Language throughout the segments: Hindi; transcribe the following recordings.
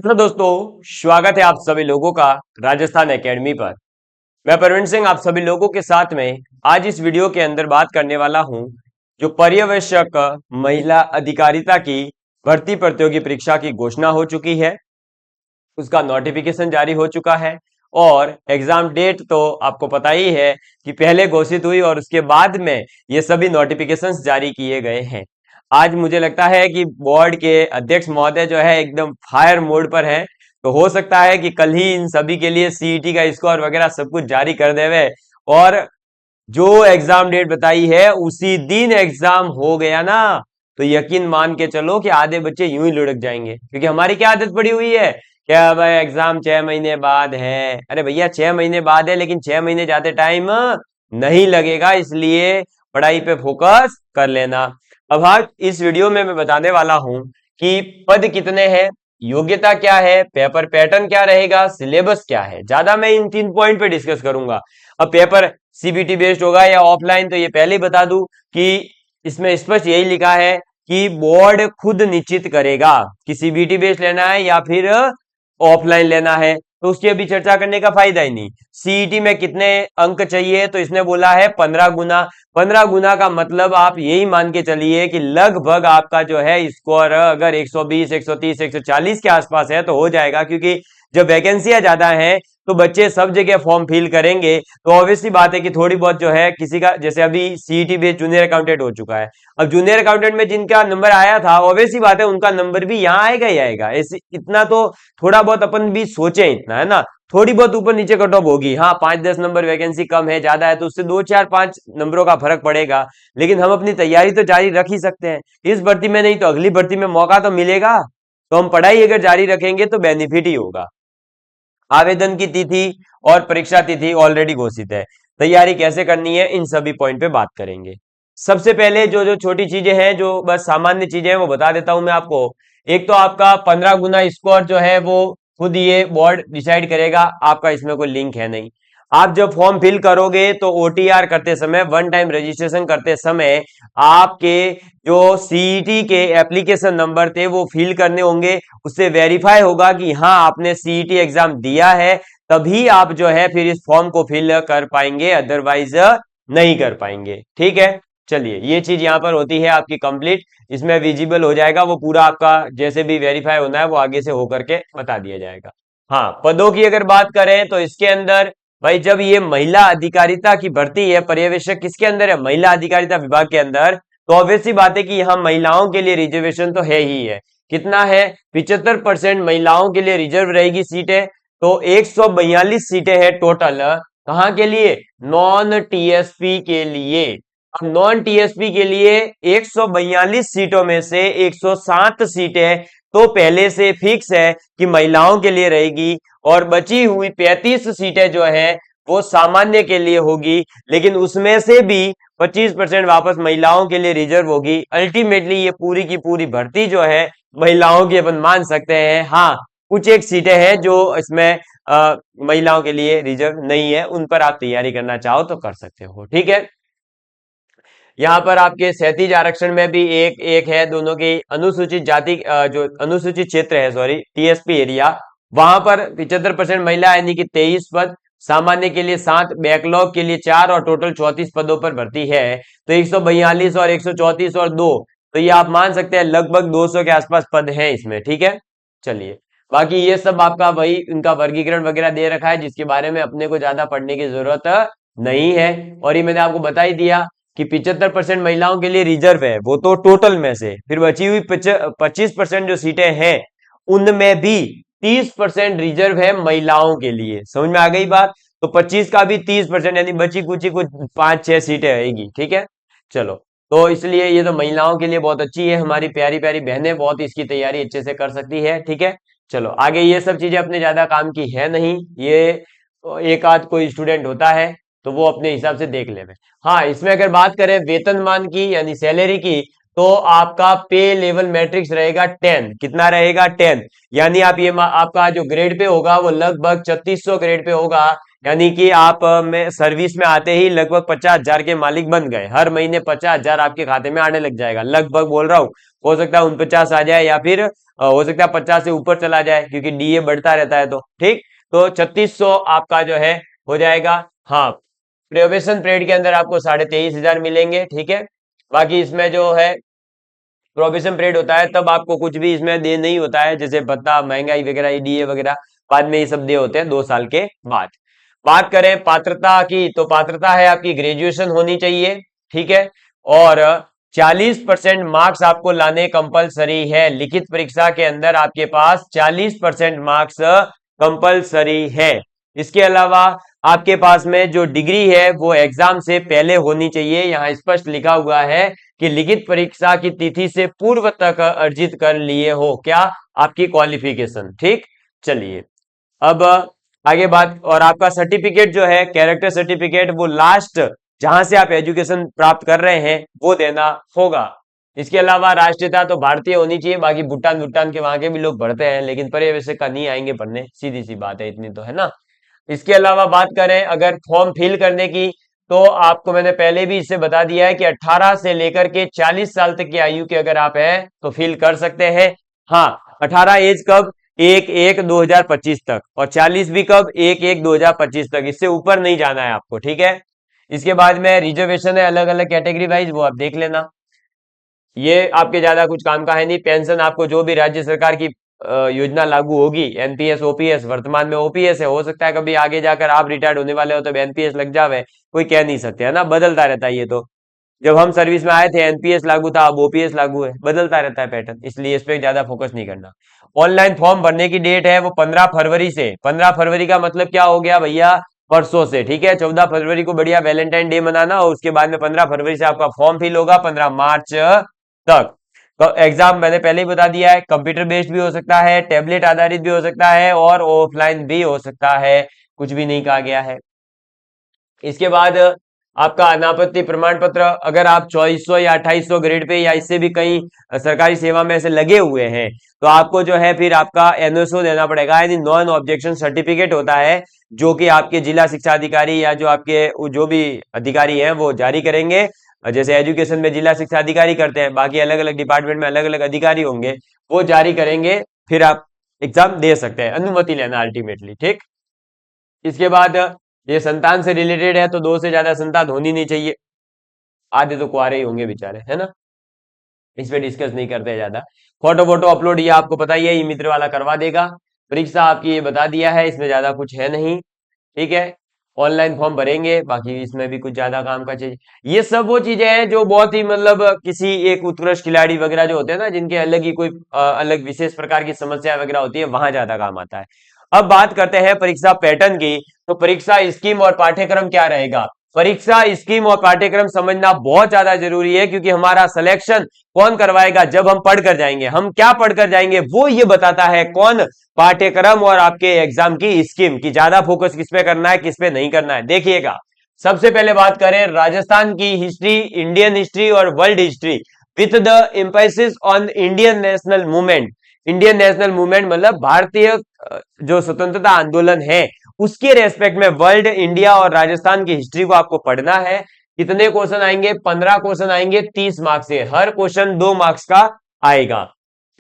हेलो दोस्तों, स्वागत है आप सभी लोगों का राजस्थान एकेडमी पर। मैं प्रवीण सिंह आप सभी लोगों के साथ में आज इस वीडियो के अंदर बात करने वाला हूं जो पर्यवेक्षक महिला अधिकारिता की भर्ती प्रतियोगी परीक्षा की घोषणा हो चुकी है, उसका नोटिफिकेशन जारी हो चुका है और एग्जाम डेट तो आपको पता ही है कि पहले घोषित हुई और उसके बाद में ये सभी नोटिफिकेशंस जारी किए गए हैं। आज मुझे लगता है कि बोर्ड के अध्यक्ष महोदय जो है एकदम फायर मोड पर है, तो हो सकता है कि कल ही इन सभी के लिए सीईटी का स्कोर वगैरह सब कुछ जारी कर देवे और जो एग्जाम डेट बताई है उसी दिन एग्जाम हो गया ना, तो यकीन मान के चलो कि आधे बच्चे यूं ही लुढ़क जाएंगे। क्योंकि हमारी क्या आदत पड़ी हुई है, क्या भाई एग्जाम 6 महीने बाद है। अरे भैया 6 महीने बाद है, लेकिन 6 महीने जाते टाइम नहीं लगेगा, इसलिए पढ़ाई पे फोकस कर लेना। अब हाँ, इस वीडियो में मैं बताने वाला हूं कि पद कितने हैं, योग्यता क्या है, पेपर पैटर्न क्या रहेगा, सिलेबस क्या है। ज्यादा मैं इन 3 पॉइंट पे डिस्कस करूंगा। अब पेपर सीबीटी बेस्ड होगा या ऑफलाइन, तो ये पहले ही बता दूं कि इसमें स्पष्ट यही लिखा है कि बोर्ड खुद निश्चित करेगा कि सीबीटी बेस्ड लेना है या फिर ऑफलाइन लेना है, तो उसकी अभी चर्चा करने का फायदा ही नहीं। सीईटी में कितने अंक चाहिए, तो इसने बोला है 15 गुना। 15 गुना का मतलब आप यही मान के चलिए कि लगभग आपका जो है स्कोर अगर 120, 130, 140 के आसपास है तो हो जाएगा। क्योंकि जब वैकेंसियां ज्यादा हैं तो बच्चे सब जगह फॉर्म फिल करेंगे, तो ऑब्वियसली बात है कि थोड़ी बहुत जो है किसी का, जैसे अभी सीईटी बेस्ड जूनियर अकाउंटेंट हो चुका है, अब जूनियर अकाउंटेंट में जिनका नंबर आया था ऑब्वियसली बात है उनका नंबर भी यहाँ आएगा ही आएगा। ऐसे इतना तो थोड़ा बहुत अपन भी सोचे, इतना है ना, थोड़ी बहुत ऊपर नीचे कट ऑफ होगी। हाँ, 5-10 नंबर वैकेंसी कम है ज्यादा है तो उससे 2-4-5 नंबरों का फर्क पड़ेगा, लेकिन हम अपनी तैयारी तो जारी रख ही सकते हैं। इस भर्ती में नहीं तो अगली भर्ती में मौका तो मिलेगा, तो हम पढ़ाई अगर जारी रखेंगे तो बेनिफिट ही होगा। आवेदन की तिथि और परीक्षा तिथि ऑलरेडी घोषित है। तैयारी कैसे करनी है इन सभी पॉइंट पे बात करेंगे। सबसे पहले जो जो छोटी चीजें हैं, जो बस सामान्य चीजें हैं, वो बता देता हूं मैं आपको। एक तो आपका 15 गुना स्कोर जो है वो खुद ये बोर्ड डिसाइड करेगा, आपका इसमें कोई लिंक है नहीं। आप जब फॉर्म फिल करोगे तो ओटीआर करते समय, वन टाइम रजिस्ट्रेशन करते समय, आपके जो सीईटी के एप्लीकेशन नंबर थे वो फिल करने होंगे। उससे वेरीफाई होगा कि हाँ आपने सीईटी एग्जाम दिया है, तभी आप जो है फिर इस फॉर्म को फिल कर पाएंगे, अदरवाइज नहीं कर पाएंगे। ठीक है, चलिए ये चीज यहां पर होती है आपकी कंप्लीट, इसमें विजिबल हो जाएगा वो पूरा आपका, जैसे भी वेरीफाई होना है वो आगे से होकर के बता दिया जाएगा। हाँ, पदों की अगर बात करें तो इसके अंदर भाई जब ये महिला अधिकारिता की भर्ती है, पर्यवेक्षक किसके अंदर है, महिला अधिकारिता विभाग के अंदर, तो ऑब्वियसली बात है कि यहाँ महिलाओं के लिए रिजर्वेशन तो है ही है। कितना है, 75% महिलाओं के लिए रिजर्व रहेगी सीटें, तो 142 सीटें हैं टोटल। कहाँ के लिए, नॉन टीएसपी के लिए। अब नॉन टीएसपी के लिए 142 सीटों में से 107 सीटें तो पहले से फिक्स है कि महिलाओं के लिए रहेगी, और बची हुई 35 सीटें जो है वो सामान्य के लिए होगी, लेकिन उसमें से भी 25% वापस महिलाओं के लिए रिजर्व होगी। अल्टीमेटली ये पूरी की पूरी भर्ती जो है महिलाओं की अपन मान सकते हैं। हाँ, कुछ एक सीटें हैं जो इसमें महिलाओं के लिए रिजर्व नहीं है, उन पर आप तैयारी करना चाहो तो कर सकते हो। ठीक है, यहाँ पर आपके क्षैतिज आरक्षण में भी एक एक है, दोनों की अनुसूचित जाति जो अनुसूचित क्षेत्र है, सॉरी टीएसपी एरिया, वहां पर 75% महिला यानी कि 23 पद, सामान्य के लिए 7, बैकलॉग के लिए 4 और टोटल 34 पदों पर भर्ती है। तो 142 और 134 और 2, तो ये आप मान सकते हैं लगभग 200 के आसपास पद है इसमें। ठीक है, चलिए बाकी ये सब आपका वही इनका वर्गीकरण वगैरह दे रखा है, जिसके बारे में अपने को ज्यादा पढ़ने की जरूरत नहीं है। और ये मैंने आपको बता ही दिया कि 75% महिलाओं के लिए रिजर्व है, वो तो टोटल में से, फिर बची हुई 25% जो सीटें हैं उनमें भी 30% रिजर्व है महिलाओं के लिए। समझ में आ गई बात, तो 25 का भी 30% यानी बची कुछ 5-6 सीटें आएगी। ठीक है, चलो, तो इसलिए ये तो महिलाओं के लिए बहुत अच्छी है, हमारी प्यारी प्यारी बहनें बहुत इसकी तैयारी अच्छे से कर सकती है। ठीक है, चलो आगे, ये सब चीजें अपने ज्यादा काम की है नहीं, ये एक आध कोई स्टूडेंट होता है तो वो अपने हिसाब से देख ले। हाँ, इसमें अगर बात करें वेतनमान की यानी सैलरी की, तो आपका पे लेवल मैट्रिक्स रहेगा 10। कितना रहेगा, 10। यानी आप ये आपका जो ग्रेड पे होगा वो लगभग 3600 ग्रेड पे होगा। यानी कि आप में सर्विस में आते ही लगभग 50,000 के मालिक बन गए, हर महीने 50,000 आपके खाते में आने लग जाएगा। लगभग बोल रहा हूँ, हो सकता है 49 आ जाए या फिर हो सकता है 50 से ऊपर चला जाए क्योंकि डीए बढ़ता रहता है। तो ठीक, तो 3600 आपका जो है हो जाएगा। हाँ, प्रोबेशन पीरियड के अंदर आपको 23,500 मिलेंगे। ठीक है, बाकी इसमें जो है प्रोबेशन पीरियड होता है तब आपको कुछ भी इसमें दे नहीं होता है, जैसे भत्ता, महंगाई वगैरह, डीए वगैरह बाद में ये सब दे होते हैं 2 साल के बाद। बात करें पात्रता की, तो पात्रता है आपकी ग्रेजुएशन होनी चाहिए। ठीक है, और 40% मार्क्स आपको लाने कंपलसरी है। लिखित परीक्षा के अंदर आपके पास 40% मार्क्स कंपलसरी है। इसके अलावा आपके पास में जो डिग्री है वो एग्जाम से पहले होनी चाहिए। यहाँ स्पष्ट लिखा हुआ है कि लिखित परीक्षा की तिथि से पूर्व तक अर्जित कर लिए हो क्या, आपकी क्वालिफिकेशन। ठीक, चलिए अब आगे बात। और आपका सर्टिफिकेट जो है, कैरेक्टर सर्टिफिकेट, वो लास्ट जहां से आप एजुकेशन प्राप्त कर रहे हैं वो देना होगा। इसके अलावा राष्ट्रीयता तो भारतीय होनी चाहिए। बाकी भूटान भूटान के वहां के भी लोग पढ़ते हैं, लेकिन पर्यवेक्षक का नहीं आएंगे पढ़ने, सीधी सी बात है, इतनी तो है ना। इसके अलावा बात करें अगर फॉर्म फिल करने की, तो आपको मैंने पहले भी इससे बता दिया है कि 18 से लेकर के 40 साल तक की आयु के अगर आप हैं तो फिल कर सकते हैं। हाँ, 18 एज कब, 1/1/2025 तक, और 40 भी कब, 1/1/2025 तक। इससे ऊपर नहीं जाना है आपको। ठीक है, इसके बाद में रिजर्वेशन है अलग अलग कैटेगरी वाइज, वो आप देख लेना, ये आपके ज्यादा कुछ काम का है नहीं। पेंशन आपको जो भी राज्य सरकार की योजना लागू होगी, एनपीएस ओपीएस, वर्तमान में ओपीएस है, हो सकता है कभी आगे जाकर आप रिटायर्ड होने वाले हो तब एनपीएस लग जावे, कोई कह नहीं सकते, है ना, बदलता रहता है ये तो। जब हम सर्विस में आए थे एनपीएस लागू था, अब ओपीएस लागू है, बदलता रहता है पैटर्न, इसलिए इस पे ज्यादा फोकस नहीं करना। ऑनलाइन फॉर्म भरने की डेट है वो 15 फरवरी से। 15 फरवरी का मतलब क्या हो गया भैया, परसों से। ठीक है, 14 फरवरी को बढ़िया वैलेंटाइन डे मनाना, और उसके बाद में 15 फरवरी से आपका फॉर्म फिल होगा 15 मार्च तक। तो एग्जाम मैंने पहले ही बता दिया है, कंप्यूटर बेस्ड भी हो सकता है, टैबलेट आधारित भी हो सकता है, और ऑफलाइन भी हो सकता है, कुछ भी नहीं कहा गया है। इसके बाद आपका अनापत्ति प्रमाण पत्र, अगर आप 2400 या 2800 ग्रेड पे या इससे भी कहीं सरकारी सेवा में ऐसे लगे हुए हैं, तो आपको जो है फिर आपका एनओएसओ देना पड़ेगा, यानी नॉन ऑब्जेक्शन सर्टिफिकेट होता है, जो कि आपके जिला शिक्षा अधिकारी या जो आपके जो भी अधिकारी हैं वो जारी करेंगे। जैसे एजुकेशन में जिला शिक्षा अधिकारी करते हैं, बाकी अलग अलग डिपार्टमेंट में अलग अलग अधिकारी होंगे, वो जारी करेंगे, फिर आप एग्जाम दे सकते हैं, अनुमति लेना अल्टीमेटली। ठीक, इसके बाद ये संतान से रिलेटेड है, तो 2 से ज्यादा संतान होनी नहीं चाहिए, आधे तो कुआरे ही होंगे बेचारे, है ना, इस पे डिस्कस नहीं करते ज्यादा। फोटो वोटो अपलोड ये आपको पता ही है, ये मित्र वाला करवा देगा। परीक्षा आपकी ये बता दिया है, इसमें ज्यादा कुछ है नहीं। ठीक है, ऑनलाइन फॉर्म भरेंगे, बाकी इसमें भी कुछ ज्यादा काम का चीज, ये सब वो चीजें हैं जो बहुत ही मतलब किसी एक उत्कृष्ट खिलाड़ी वगैरह जो होते हैं ना, जिनके अलग ही कोई अलग विशेष प्रकार की समस्या वगैरह होती है, वहां ज्यादा काम आता है। अब बात करते हैं परीक्षा पैटर्न की, तो परीक्षा स्कीम और पाठ्यक्रम क्या रहेगा। परीक्षा स्कीम और पाठ्यक्रम समझना बहुत ज्यादा जरूरी है, क्योंकि हमारा सिलेक्शन कौन करवाएगा, जब हम पढ़कर जाएंगे, हम क्या पढ़कर जाएंगे वो ये बताता है, कौन, पाठ्यक्रम और आपके एग्जाम की स्कीम की ज्यादा फोकस किस पे करना है, किस पे नहीं करना है। देखिएगा, सबसे पहले बात करें राजस्थान की हिस्ट्री, इंडियन हिस्ट्री और world history with the emphasis on Indian national movement. Indian national movement मतलब भारतीय जो स्वतंत्रता आंदोलन है उसके रेस्पेक्ट में वर्ल्ड, इंडिया और राजस्थान की हिस्ट्री को आपको पढ़ना है। कितने क्वेश्चन आएंगे, 15 क्वेश्चन आएंगे 30 मार्क्स से, हर क्वेश्चन 2 मार्क्स का आएगा।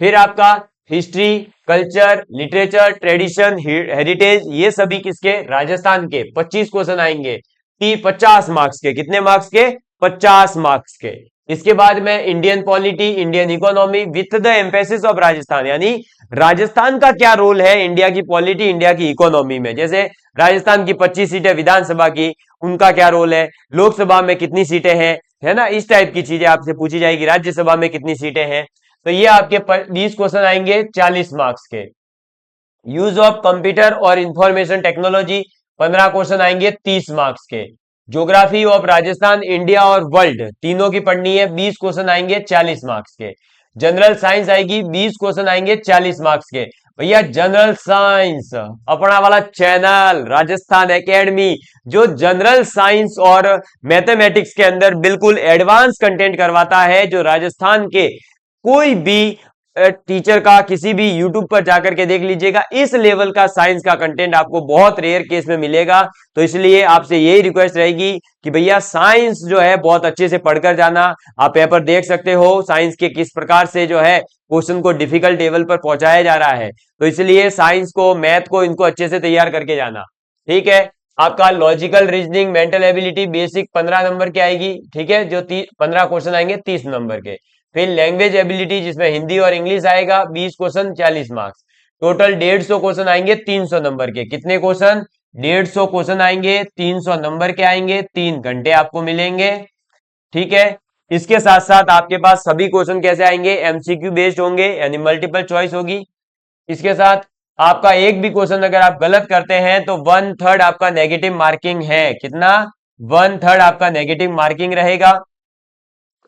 फिर आपका history, culture, literature, tradition, heritage, ये सभी किसके, राजस्थान के, 25 क्वेश्चन आएंगे, 50 मार्क्स के। कितने मार्क्स के, 50 मार्क्स के। इसके बाद में Indian polity, Indian economy with the emphasis of Rajasthan, यानी राजस्थान का क्या रोल है इंडिया की पॉलिटी, इंडिया की इकोनॉमी में। जैसे राजस्थान की 25 सीटें विधानसभा की, उनका क्या रोल है, लोकसभा में कितनी सीटें हैं, है ना, इस टाइप की चीजें आपसे पूछी जाएगी, राज्यसभा में कितनी सीटें हैं। तो ये आपके 20 क्वेश्चन आएंगे 40 मार्क्स के। यूज ऑफ कंप्यूटर और इंफॉर्मेशन टेक्नोलॉजी, 15 क्वेश्चन आएंगे 30 मार्क्स के। ज्योग्राफी ऑफ राजस्थान, इंडिया और वर्ल्ड तीनों की पढ़नी है, 20 क्वेश्चन आएंगे 40 मार्क्स के। जनरल साइंस आएगी, 20 क्वेश्चन आएंगे 40 मार्क्स के। भैया जनरल साइंस अपना वाला चैनल राजस्थान एकेडमी, जो जनरल साइंस और मैथमेटिक्स के अंदर बिल्कुल एडवांस कंटेंट करवाता है, जो राजस्थान के कोई भी टीचर का किसी भी यूट्यूब पर जाकर के देख लीजिएगा, इस लेवल का साइंस का कंटेंट आपको बहुत रेयर केस में मिलेगा। तो इसलिए आपसे यही रिक्वेस्ट रहेगी कि भैया साइंस जो है बहुत अच्छे से पढ़कर जाना। आप पेपर देख सकते हो साइंस के किस प्रकार से जो है क्वेश्चन को डिफिकल्ट लेवल पर पहुंचाया जा रहा है। तो इसलिए साइंस को, मैथ को, इनको अच्छे से तैयार करके जाना। ठीक है, आपका logical reasoning, mental ability basic 15 number की आएगी। ठीक है, जो 15 क्वेश्चन आएंगे 30 नंबर के। फिर लैंग्वेज एबिलिटी जिसमें हिंदी और इंग्लिश आएगा, 20 क्वेश्चन 40 मार्क्स। टोटल 150 क्वेश्चन आएंगे 300 नंबर के। कितने क्वेश्चन? 150 क्वेश्चन आएंगे, 300 नंबर के आएंगे, 3 घंटे आपको मिलेंगे। ठीक है, इसके साथ साथ आपके पास सभी क्वेश्चन कैसे आएंगे? एमसीक्यू बेस्ड होंगे, यानी मल्टीपल चॉइस होगी। इसके साथ आपका एक भी क्वेश्चन अगर आप गलत करते हैं तो 1/3 आपका नेगेटिव मार्किंग है। कितना? 1/3 आपका नेगेटिव मार्किंग रहेगा।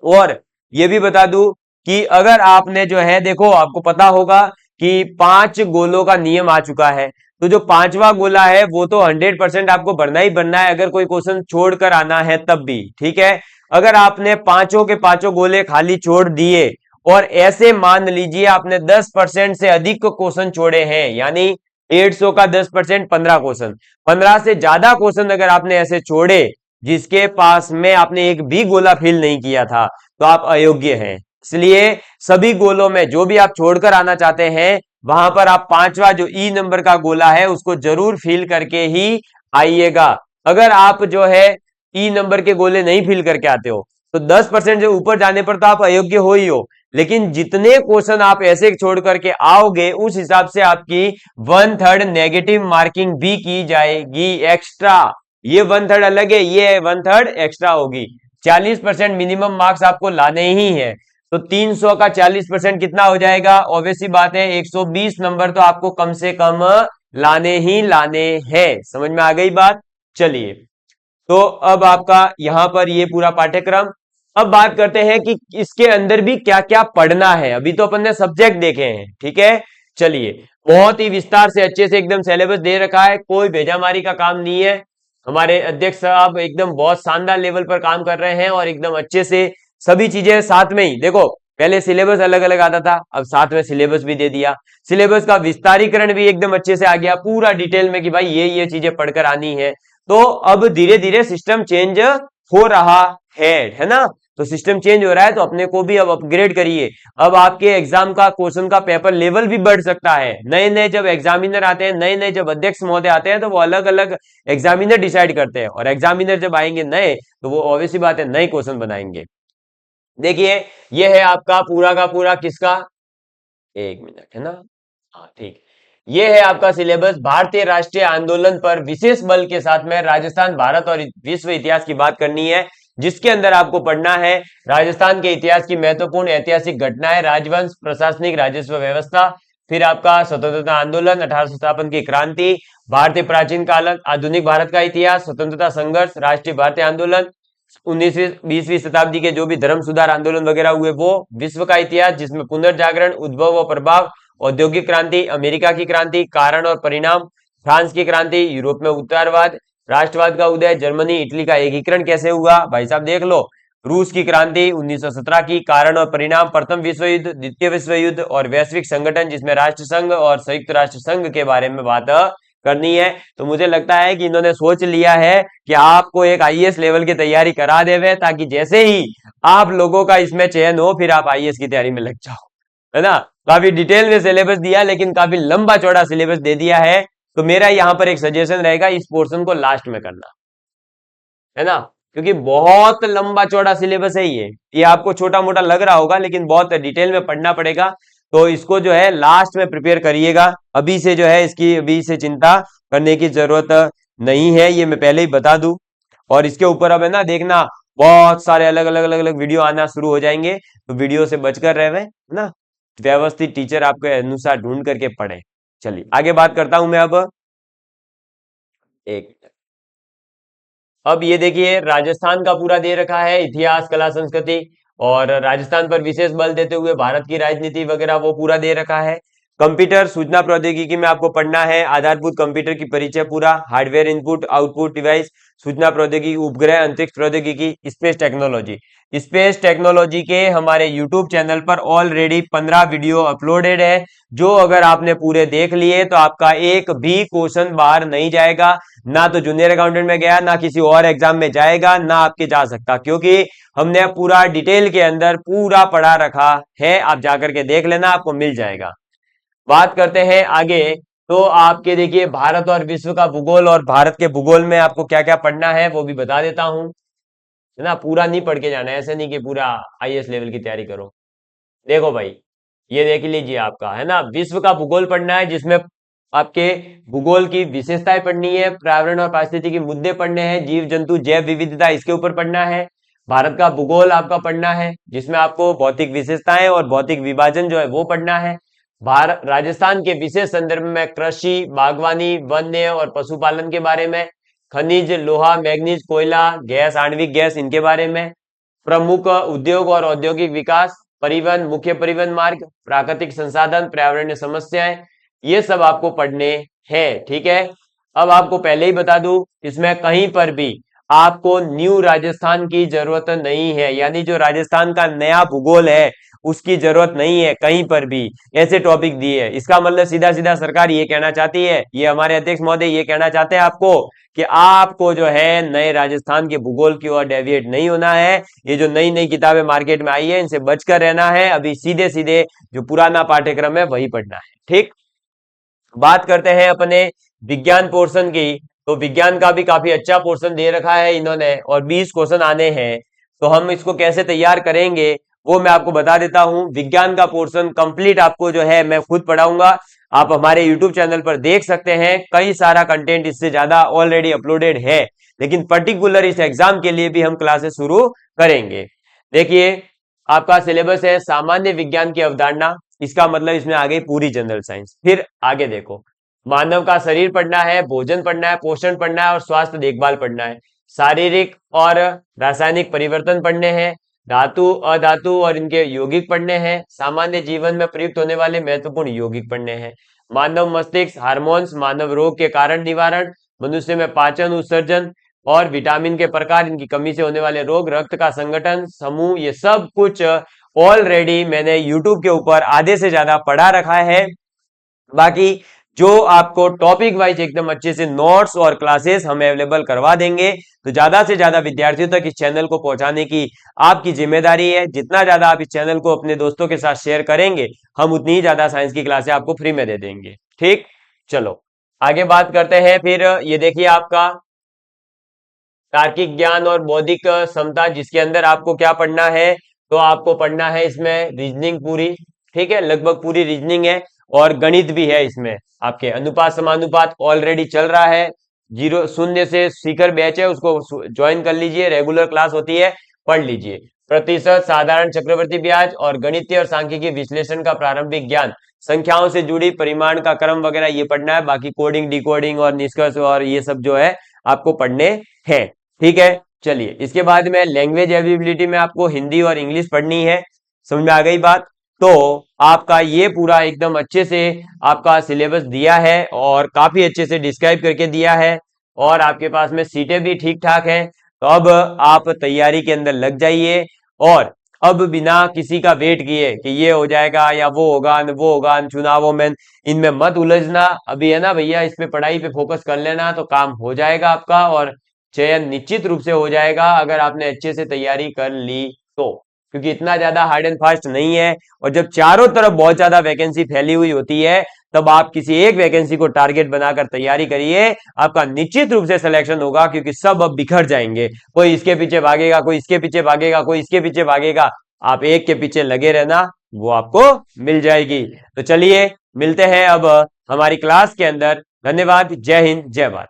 और ये भी बता दूं कि अगर आपने जो है, देखो आपको पता होगा कि 5 गोलों का नियम आ चुका है। तो जो 5वां गोला है वो तो 100% आपको भरना ही भरना है, अगर कोई क्वेश्चन छोड़कर आना है तब भी। ठीक है, अगर आपने पांचों के पांचों गोले खाली छोड़ दिए और ऐसे मान लीजिए आपने 10% से अधिक क्वेश्चन छोड़े हैं, यानी 150 का 10% 15 क्वेश्चन, 15 से ज्यादा क्वेश्चन अगर आपने ऐसे छोड़े जिसके पास में आपने एक भी गोला फिल नहीं किया था, तो आप अयोग्य हैं। इसलिए सभी गोलों में जो भी आप छोड़कर आना चाहते हैं, वहां पर आप 5वां जो ई नंबर का गोला है उसको जरूर फिल करके ही आइएगा। अगर आप जो है ई नंबर के गोले नहीं फिल करके आते हो तो 10% से ऊपर जाने पर तो आप अयोग्य हो ही हो, लेकिन जितने क्वेश्चन आप ऐसे छोड़ करके आओगे उस हिसाब से आपकी 1/3 नेगेटिव मार्किंग भी की जाएगी एक्स्ट्रा। ये 1/3 अलग है, ये 1/3 एक्स्ट्रा होगी। 40% मिनिमम मार्क्स आपको लाने ही है। तो 300 का 40% कितना हो जाएगा? ऑब्वियसली बात है 120 नंबर तो आपको कम से कम लाने ही लाने हैं। समझ में आ गई बात? चलिए, तो अब आपका यहां पर ये पूरा पाठ्यक्रम। अब बात करते हैं कि इसके अंदर भी क्या क्या पढ़ना है। अभी तो अपन ने सब्जेक्ट देखे हैं, ठीक है। चलिए, बहुत ही विस्तार से अच्छे से एकदम सिलेबस दे रखा है, कोई भेजामारी का काम नहीं है। हमारे अध्यक्ष साहब एकदम बहुत शानदार लेवल पर काम कर रहे हैं और एकदम अच्छे से सभी चीजें साथ में ही। देखो, पहले सिलेबस अलग अलग आता था, अब साथ में सिलेबस भी दे दिया। सिलेबस का विस्तारीकरण भी एकदम अच्छे से आ गया, पूरा डिटेल में कि भाई ये चीजें पढ़कर आनी है। तो अब धीरे धीरे सिस्टम चेंज हो रहा है ना। तो सिस्टम चेंज हो रहा है तो अपने को भी अब अपग्रेड करिए। अब आपके एग्जाम का क्वेश्चन का पेपर लेवल भी बढ़ सकता है। नए नए जब एग्जामिनर आते हैं, नए नए जब अध्यक्ष महोदय आते हैं, तो वो अलग अलग एग्जामिनर डिसाइड करते हैं, और एग्जामिनर जब आएंगे नए तो वो ऑब्वियसली बात है नए क्वेश्चन बनाएंगे। देखिए, ये है आपका पूरा का पूरा किसका, एक मिनट, है ना। हाँ ठीक, ये है आपका सिलेबस। भारतीय राष्ट्रीय आंदोलन पर विशेष बल के साथ में राजस्थान, भारत और विश्व इतिहास की बात करनी है, जिसके अंदर आपको पढ़ना है राजस्थान के इतिहास की महत्वपूर्ण ऐतिहासिक घटनाएं, राजवंश, प्रशासनिक राजस्व व्यवस्था, फिर आपका स्वतंत्रता आंदोलन, 1857 की क्रांति, भारतीय प्राचीन काल, आधुनिक भारत का इतिहास, स्वतंत्रता संघर्ष, राष्ट्रीय भारतीय आंदोलन, 19वीं 20वीं शताब्दी के जो भी धर्म सुधार आंदोलन वगैरह हुए वो, विश्व का इतिहास जिसमें पुनर्जागरण, उद्भव व प्रभाव, औद्योगिक क्रांति, अमेरिका की क्रांति, कारण और परिणाम, फ्रांस की क्रांति, यूरोप में उत्तरवाद, राष्ट्रवाद का उदय, जर्मनी इटली का एकीकरण कैसे हुआ, भाई साहब देख लो, रूस की क्रांति 1917 की, कारण और परिणाम, प्रथम विश्व युद्ध, द्वितीय विश्व युद्ध और वैश्विक संगठन जिसमें राष्ट्र संघ और संयुक्त राष्ट्र संघ के बारे में बात करनी है। तो मुझे लगता है कि इन्होंने सोच लिया है कि आपको एक आईएएस लेवल की तैयारी करा देवे, ताकि जैसे ही आप लोगों का इसमें चयन हो फिर आप आईएएस की तैयारी में लग जाओ, है ना। काफी डिटेल में सिलेबस दिया, लेकिन काफी लंबा चौड़ा सिलेबस दे दिया है। तो मेरा यहाँ पर एक सजेशन रहेगा, इस पोर्शन को लास्ट में करना, है ना, क्योंकि बहुत लंबा चौड़ा सिलेबस है ये आपको छोटा मोटा लग रहा होगा, लेकिन बहुत डिटेल में पढ़ना पड़ेगा। तो इसको जो है लास्ट में प्रिपेयर करिएगा, अभी से जो है इसकी अभी से चिंता करने की जरूरत नहीं है, ये मैं पहले ही बता दूं। और इसके ऊपर अब है ना देखना, बहुत सारे अलग अलग अलग अलग वीडियो आना शुरू हो जाएंगे, तो वीडियो से बचकर रहे, है ना। व्यवस्थित टीचर आपके अनुसार ढूंढ करके पढ़े। चलिए आगे बात करता हूं मैं अब। एक, अब ये देखिए, राजस्थान का पूरा दे रखा है, इतिहास, कला, संस्कृति, और राजस्थान पर विशेष बल देते हुए भारत की राजनीति वगैरह वो पूरा दे रखा है। कंप्यूटर सूचना प्रौद्योगिकी में आपको पढ़ना है आधारभूत कंप्यूटर की परिचय पूरा, हार्डवेयर इनपुट आउटपुट डिवाइस, सूचना प्रौद्योगिकी, उपग्रह अंतरिक्ष प्रौद्योगिकी, स्पेस टेक्नोलॉजी। स्पेस टेक्नोलॉजी के हमारे यूट्यूब चैनल पर ऑलरेडी 15 वीडियो अपलोडेड है, जो अगर आपने पूरे देख लिए तो आपका एक भी क्वेश्चन बाहर नहीं जाएगा, ना तो जूनियर अकाउंटेंट में गया, ना किसी और एग्जाम में जाएगा, ना आपके जा सकता, क्योंकि हमने पूरा डिटेल के अंदर पूरा पढ़ा रखा है। आप जाकर के देख लेना, आपको मिल जाएगा। बात करते हैं आगे। तो आपके देखिए भारत और विश्व का भूगोल, और भारत के भूगोल में आपको क्या क्या पढ़ना है वो भी बता देता हूं, है ना। पूरा नहीं पढ़ के जाना है, ऐसे नहीं कि पूरा आईएएस लेवल की तैयारी करो। देखो भाई, ये देख लीजिए आपका, है ना, विश्व का भूगोल पढ़ना है, जिसमें आपके भूगोल की विशेषताएं पढ़नी है, पर्यावरण और पारिस्थितिकी मुद्दे पढ़ने हैं, जीव जंतु जैव विविधता इसके ऊपर पढ़ना है। भारत का भूगोल आपका पढ़ना है, जिसमें आपको भौतिक विशेषताएं और भौतिक विभाजन जो है वो पढ़ना है। भारत राजस्थान के विशेष संदर्भ में कृषि, बागवानी, वन्य और पशुपालन के बारे में, खनिज, लोहा, मैग्नीज, कोयला, गैस, आणविक गैस इनके बारे में, प्रमुख उद्योग और औद्योगिक विकास, परिवहन, मुख्य परिवहन मार्ग, प्राकृतिक संसाधन, पर्यावरणीय समस्याएं, ये सब आपको पढ़ने हैं। ठीक है, अब आपको पहले ही बता दूं, इसमें कहीं पर भी आपको न्यू राजस्थान की जरूरत नहीं है, यानी जो राजस्थान का नया भूगोल है उसकी जरूरत नहीं है कहीं पर भी। ऐसे टॉपिक दिए है, इसका मतलब सीधा सीधा सरकार ये कहना चाहती है, ये हमारे अध्यक्ष महोदय ये कहना चाहते हैं आपको कि आपको जो है नए राजस्थान के भूगोल की ओर डेविएट नहीं होना है। ये जो नई नई किताबें मार्केट में आई है इनसे बचकर रहना है, अभी सीधे सीधे जो पुराना पाठ्यक्रम है वही पढ़ना है। ठीक, बात करते हैं अपने विज्ञान पोर्शन की। तो विज्ञान का भी काफी अच्छा पोर्शन दे रखा है इन्होंने, और 20 क्वेश्चन आने हैं। तो हम इसको कैसे तैयार करेंगे वो मैं आपको बता देता हूं। विज्ञान का पोर्शन कंप्लीट आपको जो है मैं खुद पढ़ाऊंगा, आप हमारे यूट्यूब चैनल पर देख सकते हैं, कई सारा कंटेंट इससे ज्यादा ऑलरेडी अपलोडेड है, लेकिन पर्टिकुलर इस एग्जाम के लिए भी हम क्लासेस शुरू करेंगे। देखिए, आपका सिलेबस है सामान्य विज्ञान की अवधारणा, इसका मतलब इसमें आ गई पूरी जनरल साइंस। फिर आगे देखो, मानव का शरीर पढ़ना है, भोजन पढ़ना है, पोषण पढ़ना है और स्वास्थ्य देखभाल पढ़ना है, शारीरिक और रासायनिक परिवर्तन पढ़ने हैं, धातु अधातु और इनके यौगिक पढ़ने हैं, सामान्य जीवन में प्रयुक्त होने वाले महत्वपूर्ण यौगिक पढ़ने हैं, मानव मस्तिष्क, हार्मोन्स, मानव रोग के कारण निवारण, मनुष्य में पाचन उत्सर्जन और विटामिन के प्रकार, इनकी कमी से होने वाले रोग, रक्त का संगठन समूह, ये सब कुछ ऑलरेडी मैंने यूट्यूब के ऊपर आधे से ज्यादा पढ़ा रखा है। बाकी जो आपको टॉपिक वाइज एकदम अच्छे से नोट्स और क्लासेस हम अवेलेबल करवा देंगे, तो ज्यादा से ज्यादा विद्यार्थियों तक इस चैनल को पहुंचाने की आपकी जिम्मेदारी है। जितना ज्यादा आप इस चैनल को अपने दोस्तों के साथ शेयर करेंगे, हम उतनी ही ज्यादा साइंस की क्लासें आपको फ्री में दे देंगे। ठीक, चलो आगे बात करते हैं। फिर ये देखिए आपका तार्किक ज्ञान और बौद्धिक क्षमता, जिसके अंदर आपको क्या पढ़ना है, तो आपको पढ़ना है इसमें रीजनिंग पूरी। ठीक है, लगभग पूरी रीजनिंग है, और गणित भी है इसमें। आपके अनुपात समानुपात ऑलरेडी चल रहा है, 0 से सीकर बैच है, उसको ज्वाइन कर लीजिए, रेगुलर क्लास होती है, पढ़ लीजिए। प्रतिशत, साधारण चक्रवर्ती ब्याज और गणितीय और सांख्यिकी विश्लेषण का प्रारंभिक ज्ञान, संख्याओं से जुड़ी परिमाण का क्रम वगैरह ये पढ़ना है। बाकी कोडिंग, डिकोडिंग और निष्कर्ष और ये सब जो है आपको पढ़ने हैं। ठीक है, चलिए इसके बाद में लैंग्वेज एबिलिटी में आपको हिंदी और इंग्लिश पढ़नी है। समझ में आ गई बात? तो आपका ये पूरा एकदम अच्छे से आपका सिलेबस दिया है, और काफी अच्छे से डिस्क्राइब करके दिया है, और आपके पास में सीटें भी ठीक ठाक हैं। तो अब आप तैयारी के अंदर लग जाइए, और अब बिना किसी का वेट किए कि ये हो जाएगा या वो होगा न वो होगा न चुनावों में, इनमें मत उलझना। अभी है ना भैया, इस पे पढ़ाई पे फोकस कर लेना तो काम हो जाएगा आपका, और चयन निश्चित रूप से हो जाएगा अगर आपने अच्छे से तैयारी कर ली तो, क्योंकि इतना ज्यादा हार्ड एंड फास्ट नहीं है। और जब चारों तरफ बहुत ज्यादा वैकेंसी फैली हुई होती है, तब आप किसी एक वैकेंसी को टारगेट बनाकर तैयारी करिए, आपका निश्चित रूप से सिलेक्शन होगा, क्योंकि सब अब बिखर जाएंगे। कोई इसके पीछे भागेगा, कोई इसके पीछे भागेगा, कोई इसके पीछे भागेगा, आप एक के पीछे लगे रहना, वो आपको मिल जाएगी। तो चलिए मिलते हैं अब हमारी क्लास के अंदर। धन्यवाद, जय हिंद, जय भारत।